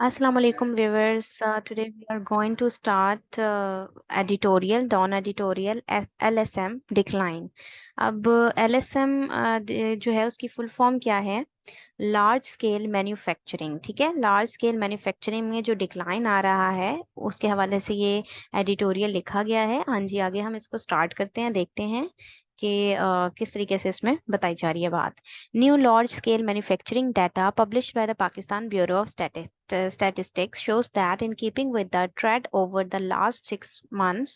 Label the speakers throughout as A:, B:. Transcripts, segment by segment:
A: Assalamu alaikum viewers. Today we are going to start editorial, dawn editorial LSM decline. अब LSM जो है उसकी full form क्या है? Large scale manufacturing. ठीक है, लार्ज स्केल मैन्युफैक्चरिंग में जो डिक्लाइन आ रहा है उसके हवाले से ये एडिटोरियल लिखा गया है। हाँ जी, आगे हम इसको स्टार्ट करते हैं, देखते हैं कि किस तरीके से इसमें बताई जा रही है बात। New large scale manufacturing data published by the Pakistan bureau of statistics shows that in keeping with the trend over the last 6 months,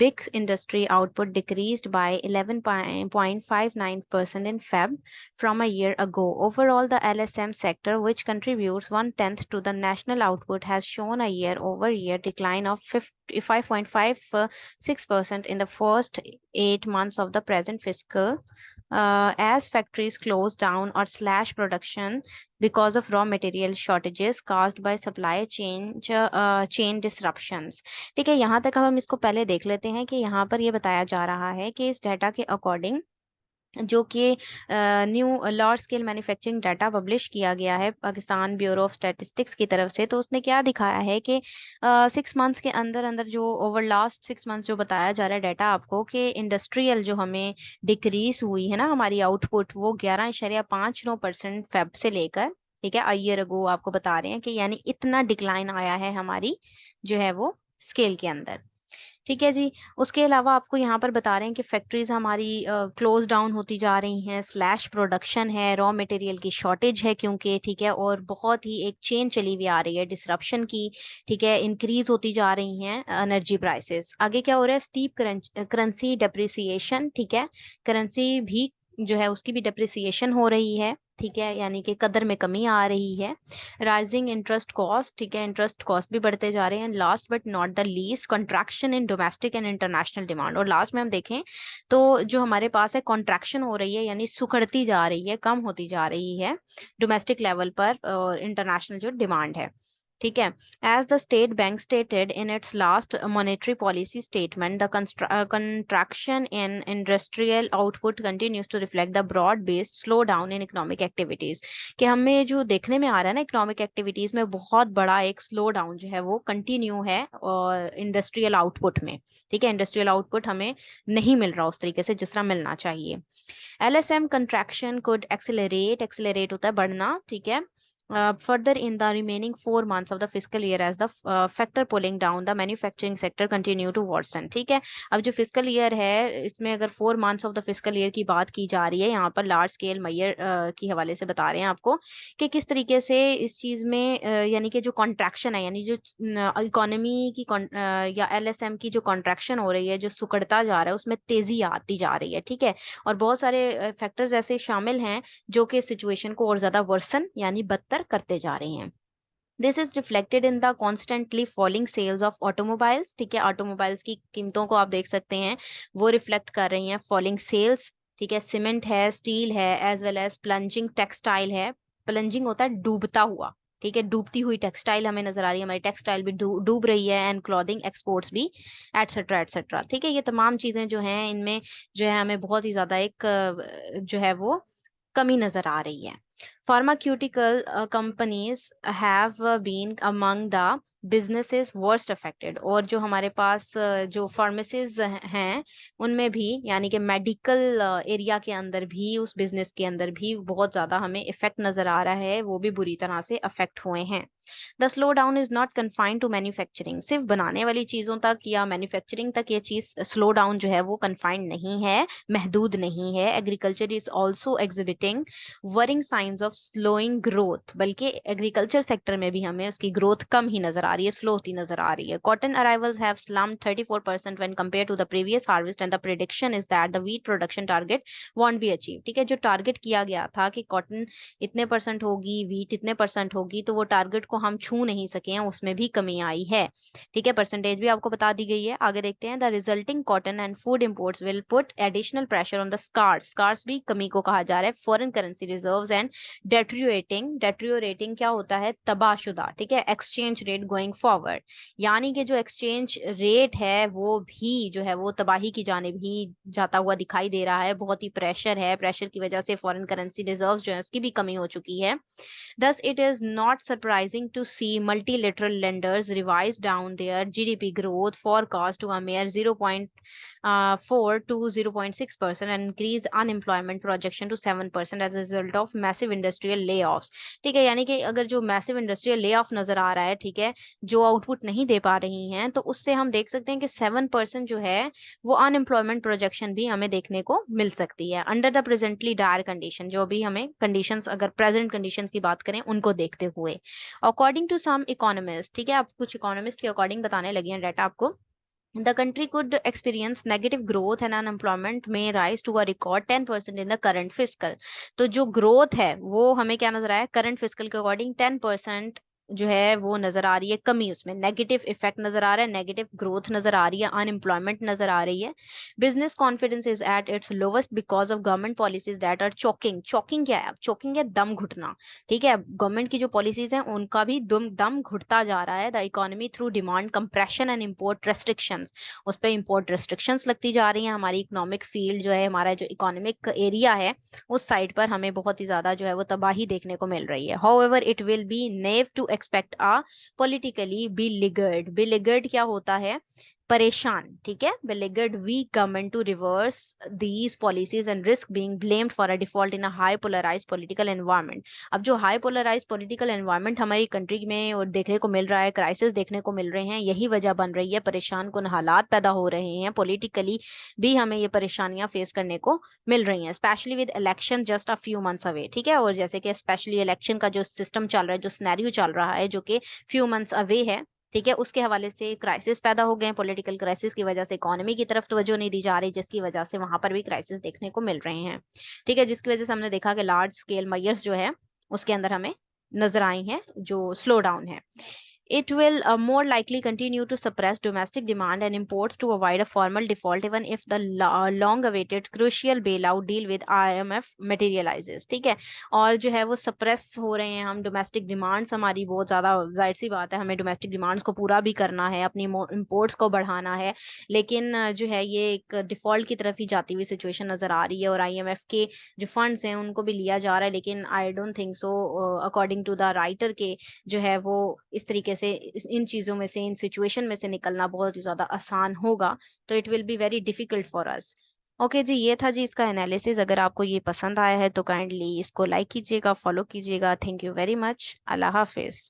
A: big industry output decreased by 11.59% in Feb from a year ago. Overall, the LSM sector, which contributes one-tenth to the national output, has shown a year-over-year decline of 5.56% in the first 8 months of the present fiscal, as factories closed down or slashed production because of raw material shortages caused by supply chain disruptions. ठीक है, यहाँ तक हम इसको पहले देख लेते हैं कि यहाँ पर ये बताया जा रहा है कि इस डाटा के अकॉर्डिंग जो कि new large scale manufacturing data publish किया गया है पाकिस्तान ब्यूरो ऑफ स्टैटिस्टिक्स की तरफ से, तो उसने क्या दिखाया है कि 6 मंथ्स के अंदर अंदर जो ओवर लास्ट 6 मंथ्स जो बताया जा रहा है डाटा आपको, कि इंडस्ट्रियल जो हमें डिक्रीज हुई है ना हमारी आउटपुट, वो 11.59% फेब से लेकर, ठीक है, ईयर अगो आपको बता रहे हैं कि यानी इतना डिक्लाइन आया है हमारी जो है वो स्केल के अंदर। ठीक है जी। उसके अलावा आपको यहाँ पर बता रहे हैं कि फैक्ट्रीज हमारी क्लोज डाउन होती जा रही हैं, स्लैश प्रोडक्शन है, रॉ मटेरियल की शॉर्टेज है क्योंकि, ठीक है, और बहुत ही एक चेन चली हुई आ रही है डिसरप्शन की, ठीक है, इंक्रीज होती जा रही हैं एनर्जी प्राइसेस। आगे क्या हो रहा है? स्टीप करेंसी डेप्रिसिएशन, ठीक है, करेंसी भी जो है उसकी भी डेप्रिसिएशन हो रही है, ठीक है, यानी कि कदर में कमी आ रही है। राइजिंग इंटरेस्ट कॉस्ट, ठीक है, इंटरेस्ट कॉस्ट भी बढ़ते जा रहे हैं। Last but not the least, contraction in domestic and international demand. और लास्ट में हम देखें तो जो हमारे पास है कॉन्ट्रैक्शन हो रही है, यानी सुखड़ती जा रही है, कम होती जा रही है डोमेस्टिक लेवल पर और इंटरनेशनल जो डिमांड है। ठीक है, as the State Bank stated in its last monetary policy statement, the contraction in industrial output continues to reflect the broad based slowdown in economic activities। कि हमें जो देखने में आ रहा है ना इकोनॉमिक एक्टिविटीज में बहुत बड़ा एक स्लो डाउन जो है वो कंटिन्यू है और इंडस्ट्रियल आउटपुट में। ठीक है, इंडस्ट्रियल आउटपुट हमें नहीं मिल रहा उस तरीके से जिस तरह मिलना चाहिए। LSM contraction could accelerate होता है बढ़ना, ठीक है, further in the remaining 4 months of the fiscal year as the factor pulling down the manufacturing sector continue to worsen। ठीक है, अब जो फिजिकल ईयर है इसमें अगर 4 months of the physical year की बात की जा रही है, यहाँ पर लार्ज स्केल मैयर की हवाले से बता रहे हैं आपको कि किस तरीके से इस चीज में यानी कि जो कॉन्ट्रैक्शन है, यानी जो इकोनॉमी की या LSM की जो कॉन्ट्रैक्शन हो रही है, जो सुकड़ता जा रहा है, उसमें तेजी आती जा रही है। ठीक है, और बहुत सारे फैक्टर्स ऐसे शामिल हैं जो कि सिचुएशन को और ज्यादा वर्सन यानी बदतर करते जा रहे हैं। This is reflected in the constantly falling sales of automobiles. ठीक है, ऑटोमोबाइल्स की कीमतों को आप देख सकते हैं, वो रिफ्लेक्ट कर रही हैं फॉलिंग सेल्स। ठीक है, सीमेंट है, स्टील है, as well as plunging textile है। प्लंजिंग होता है डूबता हुआ, ठीक है, डूबती हुई टेक्सटाइल हमें नजर आ रही है, हमारी टेक्सटाइल भी डूब रही है, एंड क्लॉथिंग एक्सपोर्ट्स भी, एटसेट्रा एटसेट्रा। ठीक है, ये तमाम चीजें जो हैं इनमें जो है हमें बहुत ही ज्यादा एक जो है वो कमी नजर आ रही है। Pharmaceutical companies have been among the businesses worst affected। और जो हमारे पास जो फार्मेसीज हैं उनमें भी, यानी कि मेडिकल एरिया के अंदर भी, उस बिजनेस के अंदर भी बहुत ज्यादा हमें इफेक्ट नजर आ रहा है, वो भी बुरी तरह से अफेक्ट हुए हैं। The slowdown is not confined to manufacturing. सिर्फ बनाने वाली चीजों तक या मैन्युफैक्चरिंग तक ये चीज स्लो डाउन जो है वो कन्फाइंड नहीं है, महदूद नहीं है। Agriculture is also exhibiting worrying science of slowing growth. बल्कि एग्रीकल्चर सेक्टर में भी हमें उसकी ग्रोथ कम ही नजर आ रही है, स्लो होती नजर आ रही है। Cotton arrivals have slumped 34% when compare to the previous harvest and the prediction is that the wheat production target won't be achieve. ठीक है, जो टारगेट किया गया था कि कॉटन इतने परसेंट होगी, व्हीट इतने परसेंट होगी, तो वो टारगेट को हम छू नहीं सके हैं, उसमें भी कमी आई है। ठीक है, परसेंटेज भी आपको बता दी गई है। आगे देखते हैं, the resulting cotton and food imports will put additional pressure on the scarce. Scarce भी कमी को कहा जा रहा है, foreign currency reserves and deteriorating क्या होता है, तबाहशुदा, ठीक है, एक्सचेंज रेट गोइंग फॉरवर्ड, यानी कि जो एक्सचेंज रेट है वो भी जो है वो तबाही की जानिब ही जाता हुआ दिखाई दे रहा है। बहुत ही प्रेशर है, प्रेशर की वजह से फॉरेन करेंसी रिजर्व्स जो है उसकी भी कमी हो चुकी है। Thus, it is not surprising to see multilateral lenders revise down their GDP growth forecast to a mere 0.4 to 0.6% and increase unemployment projection to 7% as a result of massive industrial layoffs. ठीक है, यानी कि अगर जो massive industrial layoff नजर आ रहा है, ठीक है, जो आउटपुट नहीं दे पा रही हैं, तो उससे हम देख सकते हैं कि 7% जो है वो अनएम्प्लॉयमेंट प्रोजेक्शन भी हमें देखने को मिल सकती है under the presently dire condition. जो भी हमें कंडीशंस, अगर प्रेजेंट कंडीशंस की बात करें उनको देखते हुए, अकॉर्डिंग टू सम इकोनॉमिस्ट, ठीक है, आप कुछ इकोनॉमिस्ट के अकॉर्डिंग बताने लगे हैं डाटा आपको, the country could experience negative growth and unemployment may rise to a record 10% in the current fiscal। तो जो ग्रोथ है वो हमें क्या नजर आया, करंट फिस्कल के अकॉर्डिंग 10% जो है वो नजर आ रही है कमी, उसमें नेगेटिव इफेक्ट नजर आ रहा है, नेगेटिव ग्रोथ नजर आ रही है, अनएम्प्लॉयमेंट नजर आ रही है। Business confidence is at its lowest because of government policies that are choking. Choking क्या है, चोकिंग है दम घुटना, ठीक है, गवर्नमेंट की जो पॉलिसीज हैं उनका भी दम घुटता जा रहा है। The economy through demand compression and import restrictions, उस पर इम्पोर्ट रेस्ट्रिक्शंस लगती जा रही हैं। हमारी इकोनॉमिक फील्ड जो है, हमारा जो इकोनॉमिक एरिया है, उस साइड पर हमें बहुत ही ज्यादा जो है वो तबाही देखने को मिल रही है। However it will be naive to expect a politically belligerent क्या होता है, परेशान, ठीक है, beleaguered weak government to reverse these policies and risk being blamed for a default in a high polarized political environment। अब जो हाई पोलराइज पॉलिटिकल एनवायरनमेंट हमारी country में और देखने को मिल रहा है, क्राइसिस देखने को मिल रहे हैं, यही वजह बन रही है, परेशान कुन हालात पैदा हो रहे हैं, पॉलिटिकली भी हमें ये परेशानियां फेस करने को मिल रही हैं, specially with election just a few months away, ठीक है, और जैसे कि स्पेशली इलेक्शन का जो सिस्टम चल रहा है, जो सिनेरियो चल रहा है, जो कि फ्यू मंथ्स अवे है, ठीक है, उसके हवाले से क्राइसिस पैदा हो गए हैं, पॉलिटिकल क्राइसिस की वजह से इकोनॉमी की तरफ तवज्जो नहीं दी जा रही, जिसकी वजह से वहां पर भी क्राइसिस देखने को मिल रहे हैं, ठीक है, जिसकी वजह से हमने देखा कि लार्ज स्केल मेजर्स जो है उसके अंदर हमें नजर आई हैं जो स्लो डाउन है। It will more likely continue to suppress domestic demand and imports to avoid a formal default even if the long-awaited crucial bailout deal with IMF materializes। ठीक है, और जो है वो सप्रेस हो रहे हैं हम, डोमेस्टिक डिमांड्स हमारी बहुत ज़्यादा, जाहिर सी बात है हमें डोमेस्टिक डिमांड्स को पूरा भी करना है, अपनी इंपोर्ट्स को बढ़ाना है, लेकिन जो है ये एक डिफॉल्ट की तरफ ही जाती हुई सिचुएशन नज़र आ रही है, और IMF के जो फंड्स हैं उनको भी लिया जा रहा है, लेकिन I don't think so according to the writer के जो है वो इस तरीके से इन चीजों में से, इन सिचुएशन में से निकलना बहुत ही ज्यादा आसान होगा। तो it will be very difficult for us. Okay जी, ये था जी इसका एनालिसिस। अगर आपको ये पसंद आया है तो काइंडली इसको लाइक कीजिएगा, फॉलो कीजिएगा। Thank you very much. Allah Hafiz.